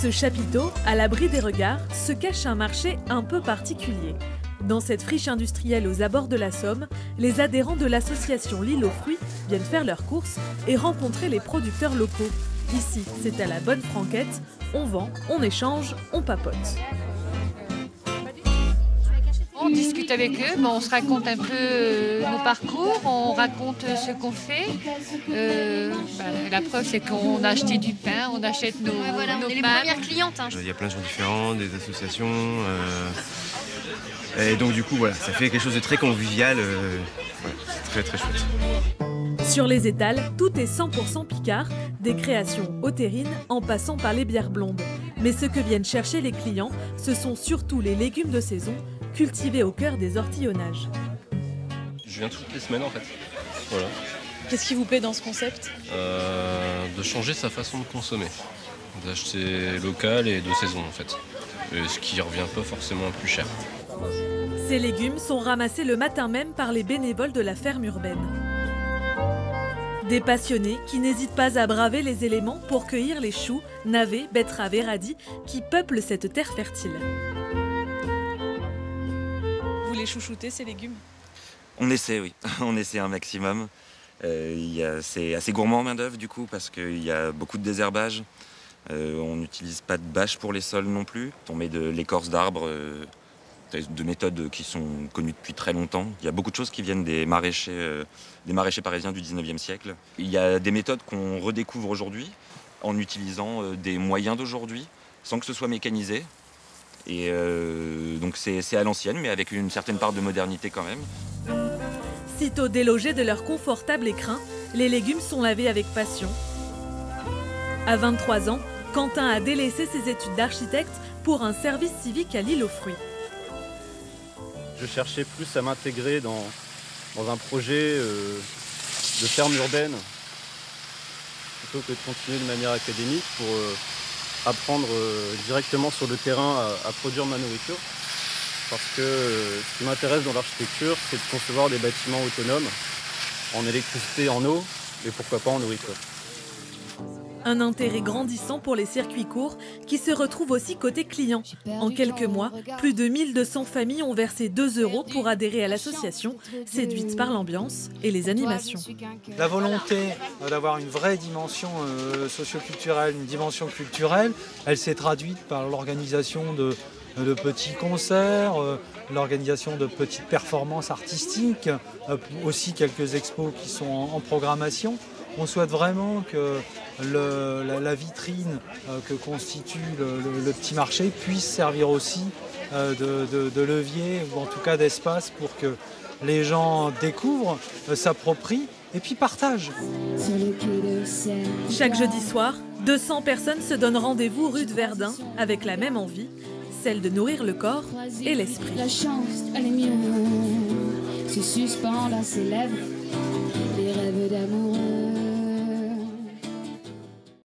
ce chapiteau, à l'abri des regards, se cache un marché un peu particulier. Dans cette friche industrielle aux abords de la Somme, les adhérents de l'association L'Île aux Fruits viennent faire leurs courses et rencontrer les producteurs locaux. Ici, c'est à la bonne franquette, on vend, on échange, on papote. On discute avec eux, on se raconte un peu nos parcours, on raconte ce qu'on fait. La preuve, c'est qu'on a acheté du pain, on achète nos pains. On est les premières clientes. Il y a plein de gens différents, des associations. Et donc du coup, voilà, ça fait quelque chose de très convivial. C'est très très chouette. Sur les étals, tout est 100% Picard, des créations hautérines en passant par les bières blondes. Mais ce que viennent chercher les clients, ce sont surtout les légumes de saison, cultivés au cœur des ortillonnages. Je viens toutes les semaines en fait. Voilà. Qu'est-ce qui vous plaît dans ce concept ? De changer sa façon de consommer. D'acheter local et de saison en fait. Et ce qui revient pas forcément plus cher. Ces légumes sont ramassés le matin même par les bénévoles de la ferme urbaine. Des passionnés qui n'hésitent pas à braver les éléments pour cueillir les choux, navets, betteraves et radis qui peuplent cette terre fertile. Vous les chouchoutez ces légumes ? On essaie, oui. On essaie un maximum. C'est assez gourmand en main-d'œuvre du coup parce qu'il y a beaucoup de désherbage. On n'utilise pas de bâche pour les sols non plus. On met de l'écorce d'arbres, de méthodes qui sont connues depuis très longtemps. Il y a beaucoup de choses qui viennent des maraîchers parisiens du 19e siècle. Il y a des méthodes qu'on redécouvre aujourd'hui en utilisant des moyens d'aujourd'hui sans que ce soit mécanisé. Et donc c'est à l'ancienne mais avec une certaine part de modernité quand même. Sitôt délogés de leur confortable écrin, les légumes sont lavés avec passion. À 23 ans, Quentin a délaissé ses études d'architecte pour un service civique à L'Île aux Fruits. Je cherchais plus à m'intégrer dans un projet de ferme urbaine plutôt que de continuer de manière académique pour apprendre directement sur le terrain à produire ma nourriture. Parce que ce qui m'intéresse dans l'architecture, c'est de concevoir des bâtiments autonomes en électricité, en eau, et pourquoi pas en nourriture. Un intérêt grandissant pour les circuits courts qui se retrouvent aussi côté client. En quelques mois, plus de 1200 familles ont versé 2 € pour adhérer à l'association, séduites par l'ambiance et les animations. La volonté d'avoir une vraie dimension socio-culturelle, une dimension culturelle, elle s'est traduite par l'organisation de petits concerts, l'organisation de petites performances artistiques, aussi quelques expos qui sont en programmation. On souhaite vraiment que la vitrine que constitue le petit marché puisse servir aussi de levier ou en tout cas d'espace pour que les gens découvrent, s'approprient et puis partagent. Chaque jeudi soir, 200 personnes se donnent rendez-vous rue de Verdun avec la même envie, celle de nourrir le corps et l'esprit. La chance, elle est mignonne, se suspend dans ses lèvres, les rêves d'amour.